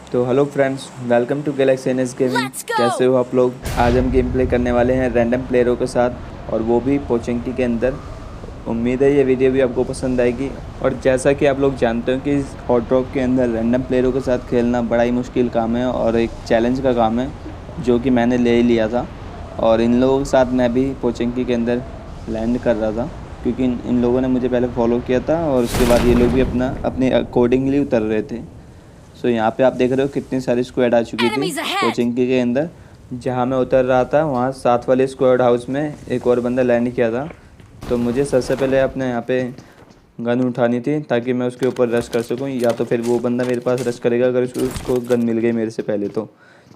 तो hello friends, welcome to Galaxy N S Gaming. कैसे हो आप लोग? आज हम गेम प्ले करने वाले हैं रैंडम प्लेयरों के साथ, और वो भी पोचेंकी के अंदर। उम्मीद है ये वीडियो भी आपको पसंद आएगी। और जैसा कि आप लोग जानते हो कि इस हॉट ड्रॉप के अंदर रैंडम प्लेयरों के साथ खेलना बड़ा ही मुश्किल काम है और एक चैलेंज का काम है, जो कि मैंने ले ही लिया था। और इन लोगों के साथ मैं भी पोचेंकी के अंदर लैंड कर रहा था, क्योंकि इन लोगों ने मुझे पहले फॉलो किया था और उसके बाद ये लोग भी अपने अकॉर्डिंगली उतर रहे थे। सो यहाँ पे आप देख रहे हो कितनी सारी स्क्वाड आ चुकी थी कोचिंकी के अंदर। जहाँ मैं उतर रहा था वहाँ साथ वाले स्क्वाड हाउस में एक और बंदा लैंड किया था। तो मुझे सबसे पहले अपने यहाँ पे गन उठानी थी, ताकि मैं उसके ऊपर रश कर सकूँ, या तो फिर वो बंदा मेरे पास रश करेगा अगर उसको गन मिल गई मेरे से पहले। तो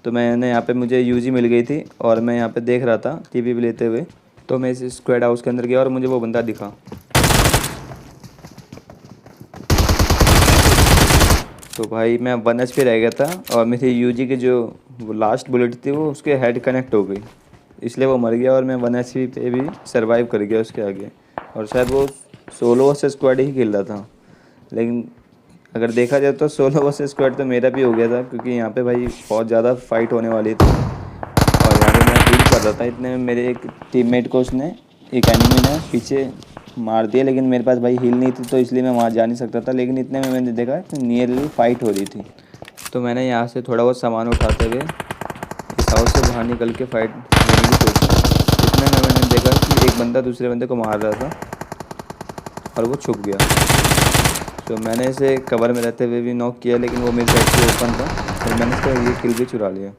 मैंने यहाँ पे मुझे यूजी मिल गई थी और मैं यहाँ पे देख रहा था टीवी भी लेते हुए। तो मैं इस स्क्वाड हाउस के अंदर गया और मुझे वो बंदा दिखा। तो भाई मैं 1 HP रह गया था, और मेरी यूजी की जो वो लास्ट बुलेट थी वो उसके हेड कनेक्ट हो गई, इसलिए वो मर गया और मैं 1 HP पे भी सरवाइव कर गया उसके आगे। और शायद वो सोलो वर्सेस स्क्वाड ही खेल रहा था, लेकिन अगर देखा जाए तो सोलो वर्सेस स्क्वाड तो मेरा भी हो गया था, क्योंकि यहाँ पे भाई बहुत ज़्यादा फाइट होने वाली थी। और यहाँ पे मैं हील कर रहा था, इतने में मेरे एक टीममेट को एक एनिमी ने पीछे मार दिया, लेकिन मेरे पास भाई हील नहीं थी, तो इसलिए मैं वहाँ जा नहीं सकता था। लेकिन इतने में मैंने देखा कि नियरली फाइट हो रही थी, तो मैंने यहाँ से थोड़ा बहुत सामान उठाते हुए इस हाउस से बाहर निकल के फाइट लेने की सोची। इतने में मैंने देखा कि एक बंदा दूसरे बंदे को मार रहा था और वो छुप गया। तो मैंने इसे कवर में रहते हुए भी नॉक किया, लेकिन वो मेरे साइड से ओपन था और मैंने इसका ये किल भी चुरा लिया।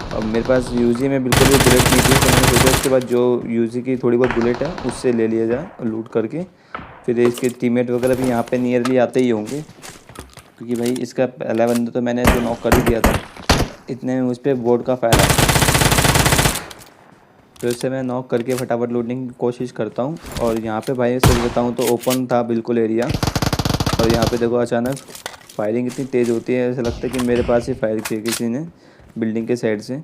अब मेरे पास यूजी में बिल्कुल भी बुलेट नहीं थी, तो मैंने सोचा इसके बाद जो यूजी की थोड़ी बहुत बुलेट है उससे ले लिया जाए और लूट करके। फिर इसके टीममेट वगैरह भी यहाँ पे नियरली आते ही होंगे, क्योंकि भाई इसका पहला बंदा तो मैंने जो नॉक कर ही दिया था। इतने में मुझ पर बोर्ड का फायर आया, तो इससे मैं नॉक करके फटाफट लूटने की कोशिश करता हूँ। और यहाँ पे भाई सच बताऊँ तो ओपन था बिल्कुल एरिया, और यहाँ पे देखो अचानक फायरिंग इतनी तेज़ होती है, ऐसा लगता है कि मेरे पास ही फायर किया किसी ने बिल्डिंग के साइड से।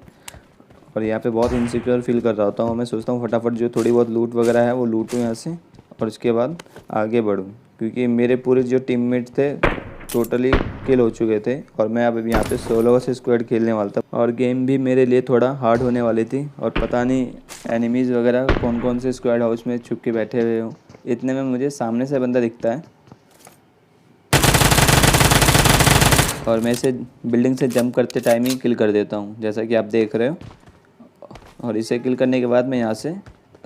और यहाँ पे बहुत इनसिक्योर फील कर रहा होता हूँ। मैं सोचता हूँ फटाफट जो थोड़ी बहुत लूट वगैरह है वो लूटूँ यहाँ से, और उसके बाद आगे बढ़ूँ, क्योंकि मेरे पूरे जो टीममेट थे टोटली किल हो चुके थे, और मैं अब यहाँ पे सोलो वर्सेस स्क्वाड खेलने वाला था। और गेम भी मेरे लिए थोड़ा हार्ड होने वाली थी, और पता नहीं एनिमीज़ वगैरह कौन कौन से स्क्वाड हाउस में छुप के बैठे हुए हों। इतने में मुझे सामने से बंदा दिखता है, और मैं इसे बिल्डिंग से जंप करते टाइम ही किल कर देता हूँ, जैसा कि आप देख रहे हो। और इसे किल करने के बाद मैं यहाँ से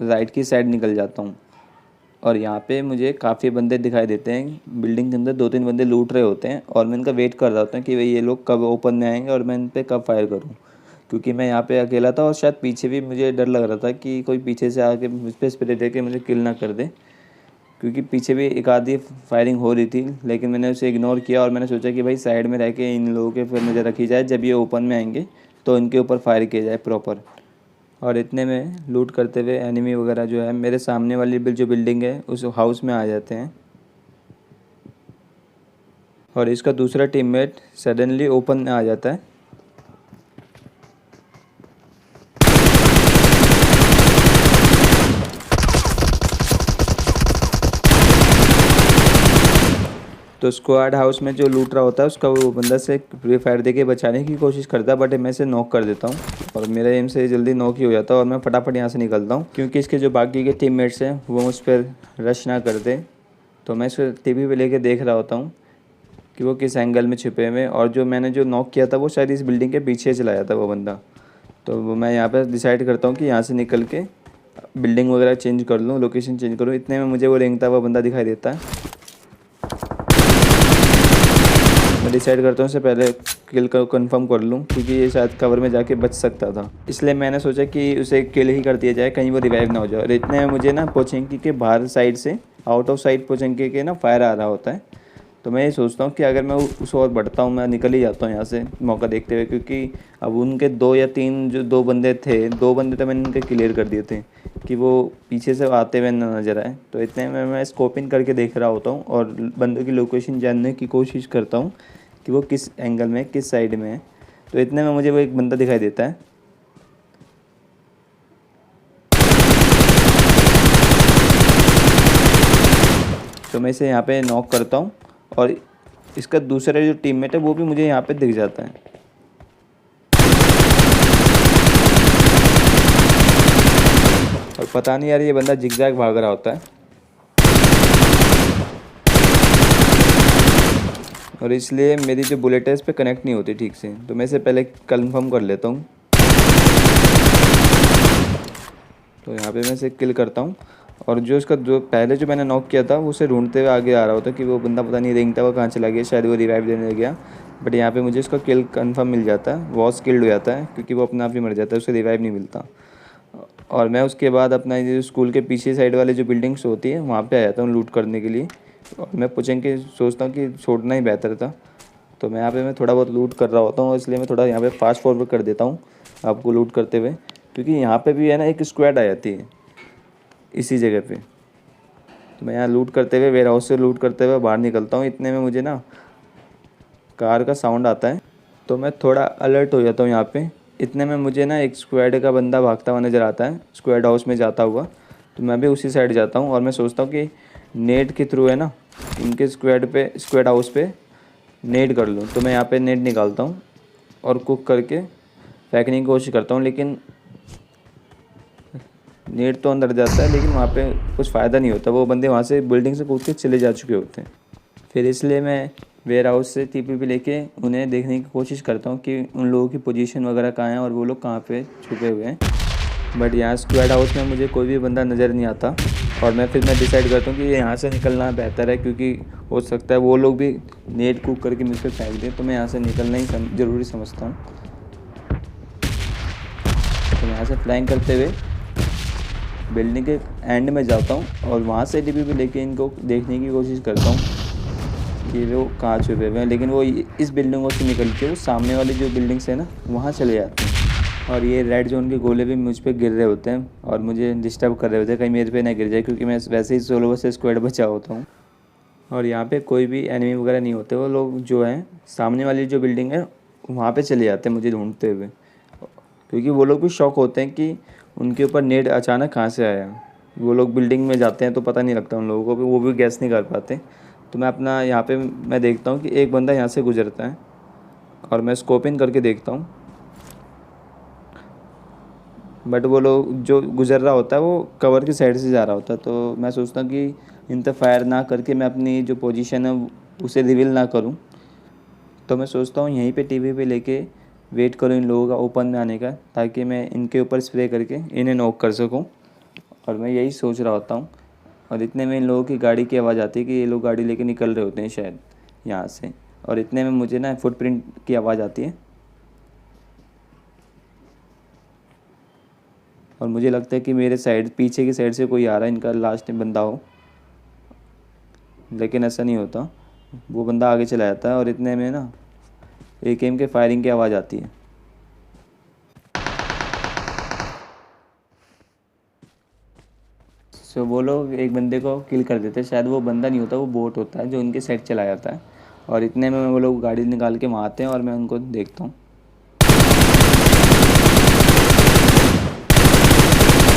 राइट की साइड निकल जाता हूँ, और यहाँ पे मुझे काफ़ी बंदे दिखाई देते हैं। बिल्डिंग के अंदर 2-3 बंदे लूट रहे होते हैं, और मैं इनका वेट कर रहा होता हूँ कि भाई ये लोग कब ओपन में आएंगे और मैं इन पर कब फायर करूँ, क्योंकि मैं यहाँ पे अकेला था। और शायद पीछे भी मुझे डर लग रहा था कि कोई पीछे से आके मुझ पर स्प्रे दे के मुझे किल ना कर दे, क्योंकि पीछे भी एक आधी फायरिंग हो रही थी। लेकिन मैंने उसे इग्नोर किया, और मैंने सोचा कि भाई साइड में रह के इन लोगों के फिर नज़र रखी जाए, जब ये ओपन में आएंगे तो इनके ऊपर फायर किया जाए प्रॉपर। और इतने में लूट करते हुए एनिमी वगैरह जो है मेरे सामने वाली जो बिल्डिंग है उस हाउस में आ जाते हैं, और इसका दूसरा टीममेट सडनली ओपन में आ जाता है। तो स्क्वाड हाउस में जो लूट रहा होता है उसका वो बंदा से फ्री फायर दे के बचाने की कोशिश करता है, बट मैं इसे नॉक कर देता हूँ, और मेरा एम से जल्दी नॉक ही हो जाता है, और मैं फटाफट यहाँ से निकलता हूँ, क्योंकि इसके जो बाकी के टीममेट्स हैं वो मुझ पर रश ना कर दे। तो मैं इसको टीवी पे लेके देख रहा होता हूँ कि वो किस एंगल में छुपे हुए हैं, और जो मैंने जो नॉक किया था वो शायद इस बिल्डिंग के पीछे चलाया था वो बंदा। तो वो मैं यहाँ पर डिसाइड करता हूँ कि यहाँ से निकल के बिल्डिंग वगैरह चेंज कर लूँ, लोकेशन चेंज करूँ। इतने में मुझे वो रेंगता हुआ बंदा दिखाई देता है। मैं डिसाइड करता हूँ इससे पहले किल को कंफर्म कर लूँ, क्योंकि ये शायद कवर में जाके बच सकता था, इसलिए मैंने सोचा कि उसे किल ही कर दिया जाए, कहीं वो रिवाइव ना हो जाए। और इतने में मुझे ना पोचेंकी के बाहर साइड से आउट ऑफ साइड पोचेंकी के ना फायर आ रहा होता है। तो मैं ये सोचता हूँ कि अगर मैं उस ओर बढ़ता हूँ, मैं निकल ही जाता हूँ यहाँ से मौका देखते हुए, क्योंकि अब उनके 2 या 3 जो 2 बंदे थे, 2 बंदे तो मैंने उनके क्लियर कर दिए थे कि वो पीछे से आते हुए ना नजर आए। तो इतने में मैं स्कोपिंग करके देख रहा होता हूँ, और बंदों की लोकेशन जानने की कोशिश करता हूँ कि वो किस एंगल में किस साइड में है। तो इतने में मुझे वो एक बंदा दिखाई देता है। तो मैं इसे यहाँ पे नॉक करता हूँ, और इसका दूसरा जो टीममेट है वो भी मुझे यहाँ पे दिख जाता है। और पता नहीं यार ये बंदा जिगजैग भाग रहा होता है, और इसलिए मेरी जो बुलेट है इस पर कनेक्ट नहीं होती ठीक से। तो मैं इसे पहले कंफर्म कर लेता हूँ। तो यहाँ पे मैं इसे किल करता हूँ, और जो इसका जो पहले जो मैंने नॉक किया था वो उसे ढूंढते हुए आगे आ रहा होता कि वो बंदा पता नहीं रेंगता हुआ कहाँ चला गया, शायद वो रिवाइव देने लग गया। बट यहाँ पे मुझे उसका किल कंफर्म मिल जाता है, वॉस किल्ड हो जाता है, क्योंकि वो अपने आप ही मर जाता है, उसे रिवाइव नहीं मिलता। और मैं उसके बाद अपना जो स्कूल के पीछे साइड वाले जो बिल्डिंग्स होती है वहाँ पे आ जाता हूँ लूट करने के लिए। और मैं पूछें कि सोचता हूँ कि छोड़ना ही बेहतर था। तो मैं यहाँ पे मैं थोड़ा बहुत लूट कर रहा होता हूँ, इसलिए मैं थोड़ा यहाँ पे फास्ट फॉरवर्ड कर देता हूँ आपको लूट करते हुए, क्योंकि यहाँ पे भी है ना एक स्क्वाड आ जाती है इसी जगह पे। तो मैं यहाँ लूट करते हुए वेयर हाउस से लूट करते हुए बाहर निकलता हूँ। इतने में मुझे ना कार का साउंड आता है, तो मैं थोड़ा अलर्ट हो जाता हूँ यहाँ पे। इतने में मुझे ना एक स्क्वाड का बंदा भागता हुआ नज़र आता है, स्क्वाड हाउस में जाता हुआ। तो मैं भी उसी साइड जाता हूँ, और मैं सोचता हूँ कि नेट के थ्रू है ना इनके स्क्वाड हाउस पे नेट कर लूँ। तो मैं यहाँ पे नेट निकालता हूँ और कुक करके फेंकने की कोशिश करता हूँ, लेकिन नेट तो अंदर जाता है लेकिन वहाँ पे कुछ फ़ायदा नहीं होता, वो बंदे वहाँ से बिल्डिंग से कूद के चले जा चुके होते हैं। फिर इसलिए मैं वेयर हाउस से टीपीपी लेके उन्हें देखने की कोशिश करता हूँ कि उन लोगों की पोजीशन वगैरह कहाँ है और वो लोग कहाँ पे छुपे हुए हैं। बट यहाँ स्क्वाड हाउस में मुझे कोई भी बंदा नज़र नहीं आता, और मैं डिसाइड करता हूँ कि यहाँ से निकलना बेहतर है, क्योंकि हो सकता है वो लोग भी नेट कुक करके मुझ पर फेंक दें। तो मैं यहाँ से निकलना ही ज़रूरी समझता हूँ। तो मैं यहाँ से फ्लाइंग करते हुए बिल्डिंग के एंड में जाता हूँ और वहाँ से टीपीपी लेके इनको देखने की कोशिश करता हूँ कि वो कहाँ छुपे हुए हैं। लेकिन वो इस बिल्डिंगों से निकल के वो सामने वाली जो बिल्डिंग्स है ना वहाँ चले जाते हैं, और ये रेड जोन के गोले भी मुझ पे गिर रहे होते हैं और मुझे डिस्टर्ब कर रहे होते हैं कहीं मेरे पे ना गिर जाए, क्योंकि मैं वैसे ही सोलो वर्सेस स्क्वाड बचा होता हूँ। और यहाँ पे कोई भी एनिमी वगैरह नहीं होते, वो लोग जो हैं सामने वाली जो बिल्डिंग है वहाँ पे चले जाते हैं मुझे ढूंढते हुए, क्योंकि वो लोग भी शौक होते हैं कि उनके ऊपर नेट अचानक कहाँ से आया। वो लोग बिल्डिंग में जाते हैं तो पता नहीं लगता उन लोगों को भी, वो भी गैस नहीं कर पाते। तो मैं अपना यहाँ पे मैं देखता हूँ कि एक बंदा यहाँ से गुजरता है, और मैं स्कोप इन करके देखता हूँ, बट वो लोग जो गुजर रहा होता है वो कवर की साइड से जा रहा होता है। तो मैं सोचता हूँ कि इन पर फायर ना करके मैं अपनी जो पोजीशन है उसे रिवील ना करूँ। तो मैं सोचता हूँ यहीं पे टीवी पे लेके वेट करूँ इन लोगों का ओपन में आने का, ताकि मैं इनके ऊपर स्प्रे करके इन्हें नॉक कर सकूँ। और मैं यही सोच रहा होता हूँ, और इतने में इन लोगों की गाड़ी की आवाज़ आती है कि ये लोग गाड़ी लेके निकल रहे होते हैं शायद यहाँ से। और इतने में मुझे ना फुटप्रिंट की आवाज़ आती है, और मुझे लगता है कि मेरे साइड पीछे की साइड से कोई आ रहा है, इनका लास्ट बंदा हो। लेकिन ऐसा नहीं होता, वो बंदा आगे चला जाता है, और इतने में ना एकेएम के फायरिंग की आवाज़ आती है। सो वो लोग एक बंदे को किल कर देते हैं, शायद वो बंदा नहीं होता, वो बोट होता है जो उनके साइड चला जाता है। और इतने में वो लोग गाड़ी निकाल के वहाँ आते हैं और मैं उनको देखता हूँ।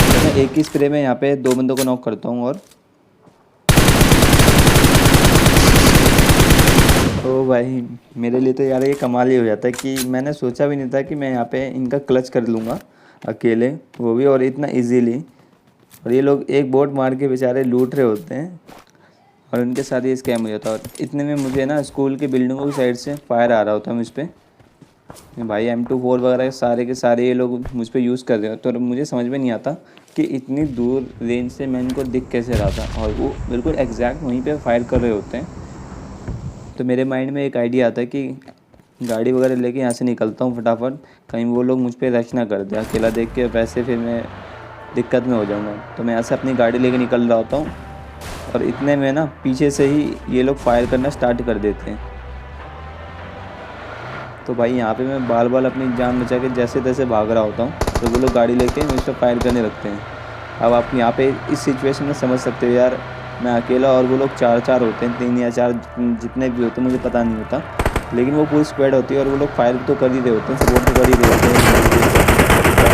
तो मैं एक ही स्प्रे में यहाँ पे 2 बंदों को नॉक करता हूँ। और तो भाई मेरे लिए तो यार ये कमाल ही हो जाता है कि मैंने सोचा भी नहीं था कि मैं यहाँ पे इनका क्लच कर लूँगा अकेले, वो भी और इतना इजीली। और ये लोग एक बोट मार के बेचारे लूट रहे होते हैं, और उनके साथ ये स्कैम हो जाता है। और इतने में मुझे ना स्कूल की बिल्डिंगों की साइड से फायर आ रहा होता है मुझ पर। भाई M24 वगैरह सारे के सारे ये लोग मुझ पर यूज़ कर रहे हो, तो मुझे समझ में नहीं आता कि इतनी दूर रेंज से मैं इनको दिख कैसे रहा था, और वो बिल्कुल एग्जैक्ट वहीं पे फायर कर रहे होते हैं। तो मेरे माइंड में एक आइडिया आता है कि गाड़ी वगैरह लेके यहाँ से निकलता हूँ फटाफट, कहीं वो लोग मुझ पर रश ना कर दे अकेला देख के, वैसे फिर मैं दिक्कत में हो जाऊँगा। तो मैं यहाँ से अपनी गाड़ी लेके निकल रहा होता हूँ, और इतने में ना पीछे से ही ये लोग फायर करना स्टार्ट कर देते हैं। तो भाई यहाँ पे मैं बाल बाल अपनी जान बचा के जैसे तैसे भाग रहा होता हूँ, तो वो लोग गाड़ी लेके मुझ पर फायर करने लगते हैं। अब आप यहाँ पे इस सिचुएशन में समझ सकते हो यार, मैं अकेला और वो लोग 4 होते हैं, 3 या 4 जितने भी होते हैं मुझे पता नहीं होता, लेकिन वो पूरी स्क्वाड होती है और वो लोग फायर तो कर ही रहे होते हैं, सपोर्ट तो कर ही रहे होते हैं।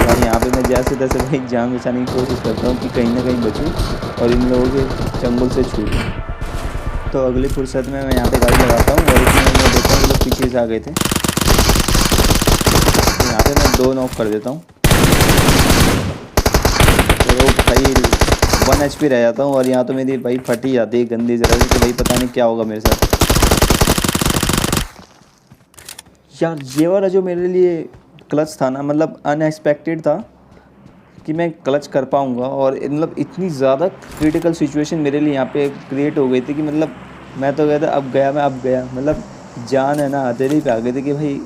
और यहाँ पे मैं जैसे तैसे भाई जान बचाने की कोशिश करता हूँ कि कहीं ना कहीं बचूँ और इन लोगों के चंगुल से छूटूँ। तो अगली फुर्सत में मैं यहाँ पे गाड़ी लगाता हूँ और इसमें मैं देखता हूँ कि लोग पीछे से आ गए थे, तो यहाँ पे मैं 2 नॉक कर देता हूँ। तो भाई 1 HP रह जाता हूँ और यहाँ तो मेरी भाई फट ही जाती है गंदी जरा सी, कि भाई पता नहीं क्या होगा मेरे साथ। यार ये वाला जो मेरे लिए क्लच था ना, मतलब अनएक्सपेक्टेड था कि मैं क्लच कर पाऊँगा, और मतलब इतनी ज़्यादा क्रिटिकल सिचुएशन मेरे लिए यहाँ पे क्रिएट हो गई थी कि मतलब मैं तो कहता अब गया, मतलब जान है ना हथेली पे आ गई थी कि भाई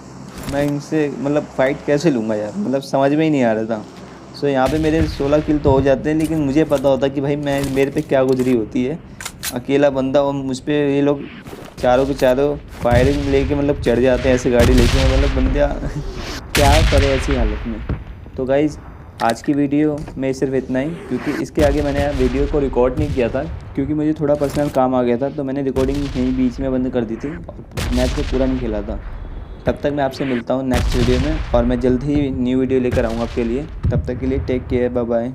मैं इनसे मतलब फ़ाइट कैसे लूँगा यार, मतलब समझ में ही नहीं आ रहा था। सो यहाँ पे मेरे 16 किल तो हो जाते हैं, लेकिन मुझे पता होता कि भाई मेरे पे क्या गुजरी होती है, अकेला बंदा, और मुझ पे ये लोग चारों के चारों फायरिंग लेके मतलब चढ़ जाते हैं ऐसे गाड़ी लेके, मतलब बंदा क्या करे ऐसी हालत में। तो गाइज़ आज की वीडियो में सिर्फ इतना ही, क्योंकि इसके आगे मैंने वीडियो को रिकॉर्ड नहीं किया था, क्योंकि मुझे थोड़ा पर्सनल काम आ गया था, तो मैंने रिकॉर्डिंग यहीं बीच में बंद कर दी थी और मैच को पूरा नहीं खेला था। तब तक मैं आपसे मिलता हूँ नेक्स्ट वीडियो में, और मैं जल्द ही न्यू वीडियो लेकर आऊँगा आपके लिए। तब तक के लिए टेक केयर, बाय बाय।